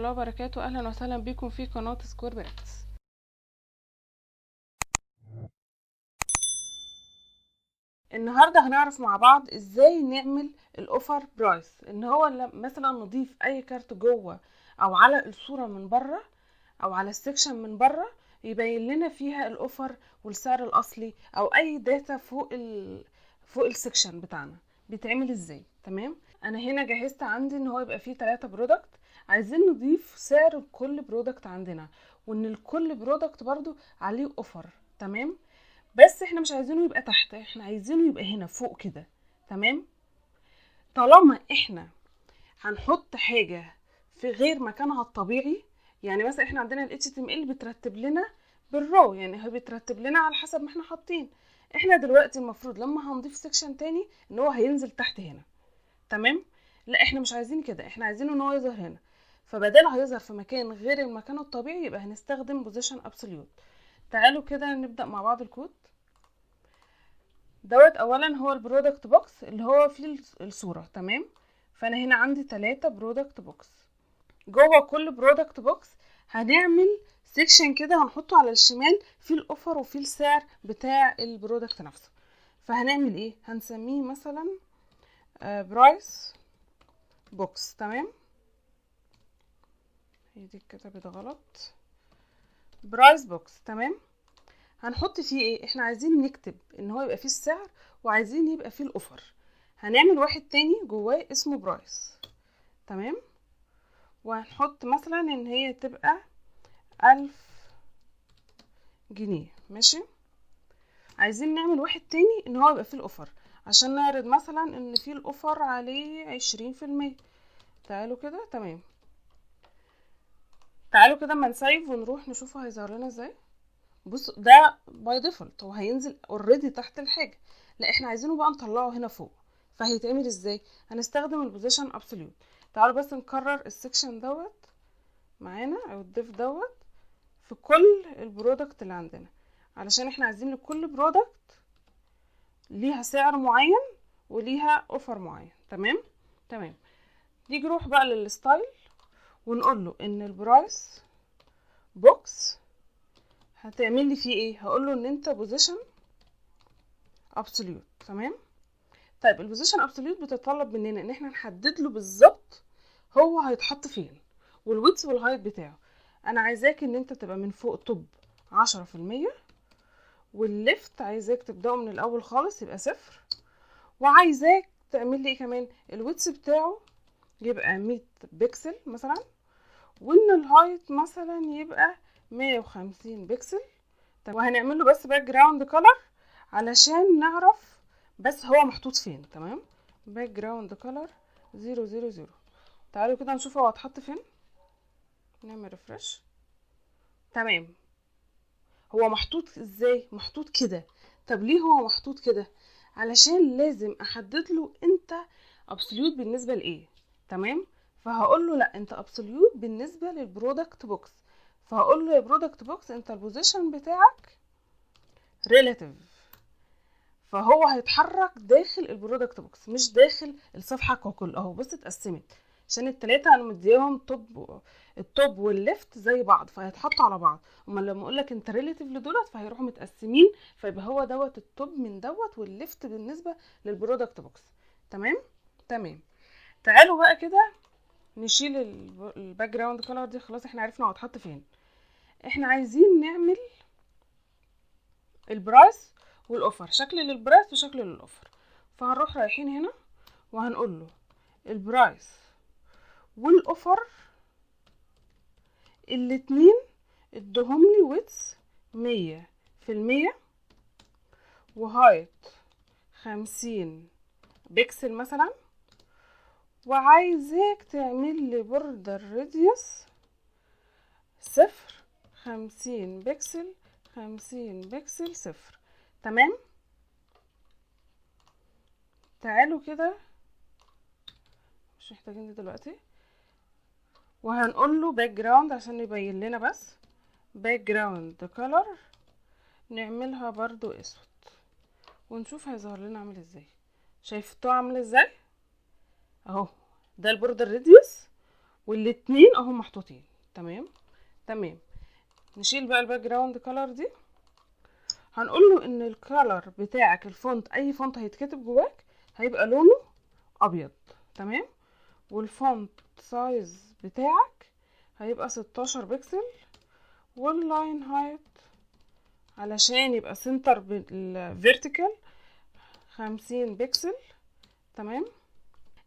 الله وبركاته. اهلا وسهلا بكم في قناة سكور براكتس. النهاردة هنعرف مع بعض ازاي نعمل الاوفر برايس، ان هو مثلا نضيف اي كارت جوه او على الصورة من بره او على السكشن من بره يبين لنا فيها الاوفر والسعر الاصلي او اي داتا فوق السكشن بتاعنا بيتعمل ازاي. تمام، انا هنا جهزت عندي ان هو يبقى فيه 3 برودكت، عايزين نضيف سعر كل برودكت عندنا وان الكل برودكت برضو عليه اوفر. تمام، بس احنا مش عايزينه يبقى تحت، احنا عايزينه يبقى هنا فوق كده. تمام، طالما احنا هنحط حاجة في غير مكانها الطبيعي، يعني مثلا احنا عندنا ال HTML بترتب لنا بالرو، يعني هي بترتب لنا على حسب ما احنا حاطين. احنا دلوقتي المفروض لما هنضيف سيكشن تاني ان هو هينزل تحت هنا. تمام، لا احنا مش عايزين كده، احنا عايزينه ان هو يظهر هنا، فبدل هيظهر في مكان غير المكان الطبيعي يبقى هنستخدم بوزيشن ابسوليوت. تعالوا كده نبدأ مع بعض الكود دوت. اولا هو البرودكت بوكس اللي هو فيه الصورة. تمام، فانا هنا عندي 3 برودكت بوكس. جوه كل برودكت بوكس هنعمل سيكشن كده هنحطه على الشمال فيه الاوفر وفيه السعر بتاع البرودكت نفسه. فهنعمل ايه؟ هنسميه مثلا برايس بوكس. تمام، هي دي اتكتبت غلط، برايس بوكس. تمام، هنحط فيه ايه؟ احنا عايزين نكتب ان هو يبقى فيه السعر وعايزين يبقى فيه الاوفر. هنعمل واحد تاني جواه اسمه برايس. تمام، وهنحط مثلا ان هي تبقى 1000 جنيه. ماشي، عايزين نعمل واحد تاني ان هو يبقى فيه الاوفر عشان نعرض مثلا ان فيه الاوفر عليه 20%. تعالوا كده. تمام، تعالوا كده اما نسيف ونروح نشوفه هيظهر لنا ازاي. بص، ده باي ديفولت هو هينزل اوريدي تحت الحاجه، لا احنا عايزينه بقى نطلعه هنا فوق. فهيتعمل ازاي؟ هنستخدم البوزيشن ابسوليوت. تعالوا بس نكرر السكشن دوت معانا او الديف دوت في كل البرودكت اللي عندنا، علشان احنا عايزين لكل برودكت ليها سعر معين وليها اوفر معين. تمام تمام، نيجي نروح بقى للستايل ونقول له ان البرايس بوكس هتعمل لي فيه ايه. هقول له ان انت بوزيشن ابسوليوت. تمام، طيب البوزيشن ابسوليوت بتتطلب مننا ان احنا نحدد له بالظبط هو هيتحط فين والويدث والهايت بتاعه. انا عايزاك ان انت تبقى من فوق توب 10%، والليفت عايزاك تبدأه من الاول خالص يبقى 0، وعايزاك تعمل لي ايه كمان؟ الويدث بتاعه يبقى 100 بكسل مثلا، وان الهايت مثلا يبقى 150 بكسل. وهنعمل له بس باك جراوند كولر علشان نعرف بس هو محطوط فين. تمام، باك جراوند كولر 000. تعالوا كده نشوف هو هتحط فين، نعمل ريفرش. تمام، هو محطوط ازاي؟ محطوط كده. طب ليه هو محطوط كده؟ علشان لازم احدد له انت ابسوليوت بالنسبه لايه. تمام، فهقول له لا انت ابسوليوت بالنسبه للبرودكت بوكس، فهقول له يا برودكت بوكس انت البوزيشن بتاعك ريلاتيف، فهو هيتحرك داخل البرودكت بوكس مش داخل الصفحه ككل. اهو بص اتقسمت عشان التلاتة انا مديهم توب، التوب والليفت زي بعض فهيتحطوا على بعض. امال لما اقول لك انت ريليتيف لدولت فهيروحوا متقسمين، فيبقى هو دوت التوب من دوت والليفت بالنسبه للبرودكت بوكس. تمام تمام، تعالوا بقى كده نشيل الباك جراوند كولر دي. خلاص احنا عرفنا هو اتحط فين. احنا عايزين نعمل البرايس والاوفر، شكل للبرايس وشكل للاوفر. فهنروح رايحين هنا وهنقول له البرايس والاوفر الاتنين ادهم لي ويدث 100% وهايت 50 بكسل مثلا، وعايزاك تعمل لي بوردر راديوس 50 بكسل 50 بكسل 0. تمام، تعالوا كده مش محتاجين دي دلوقتي، وهنقول له باك جراوند عشان يبين لنا بس باك جراوند كولر نعملها برضو اسود ونشوف هيظهر لنا عامل ازاي. شايفتوه عامل ازاي؟ اهو ده البوردر راديوس والاتنين اهم محطوطين. تمام تمام. نشيل بقى الباك جراوند كولر دي. هنقول له ان الكولر بتاعك الفونت، اي فونت هيتكتب جواك هيبقى لونه ابيض. تمام. والفونت سايز بتاعك هيبقى 16 بكسل، واللاين هايت علشان يبقى سنتر بالفيرتيكال 50 بكسل. تمام.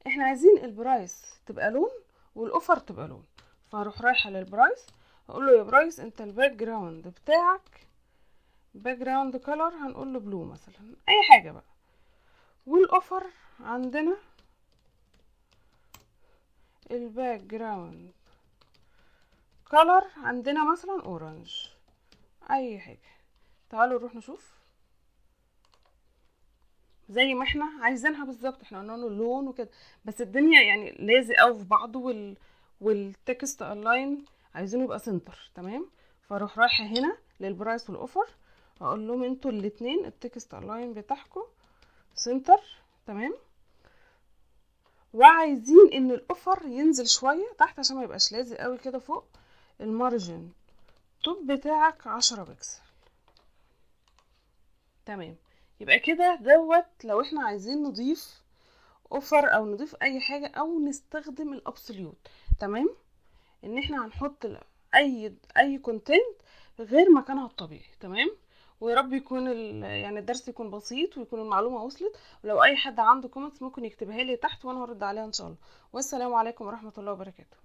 احنا عايزين البرايس تبقى لون والاوفر تبقى لون، فهروح رايحه للبرايس اقول له يا برايس انت الباك جراوند بتاعك باك جراوند كولر هنقول له بلو مثلا، اي حاجه بقى. والاوفر عندنا الباك جراوند كولر عندنا مثلا اورنج، اي حاجه. تعالوا نروح نشوف زي ما احنا عايزينها بالظبط. احنا قلنا له لون وكده، بس الدنيا يعني لازق قوي في بعضه والتكست الاين عايزينه يبقى سنتر. تمام. فاروح رايحه هنا للبرايس والاوفر اقول لهم انتوا الاتنين التكست الاين بتاعكم سنتر. تمام. وعايزين ان الاوفر ينزل شويه تحت عشان ما يبقاش لازق قوي كده فوق. المارجن توب بتاعك 10 بكسل. تمام. يبقى كده دوت لو احنا عايزين نضيف اوفر او نضيف اي حاجه او نستخدم الابسوليوت. تمام. ان احنا هنحط اي كونتنت غير مكانها الطبيعي. تمام. ويا رب يكون يعني الدرس يكون بسيط ويكون المعلومه وصلت. ولو اي حد عنده كومنتس ممكن يكتبها لي تحت وانا هرد عليها ان شاء الله. والسلام عليكم ورحمه الله وبركاته.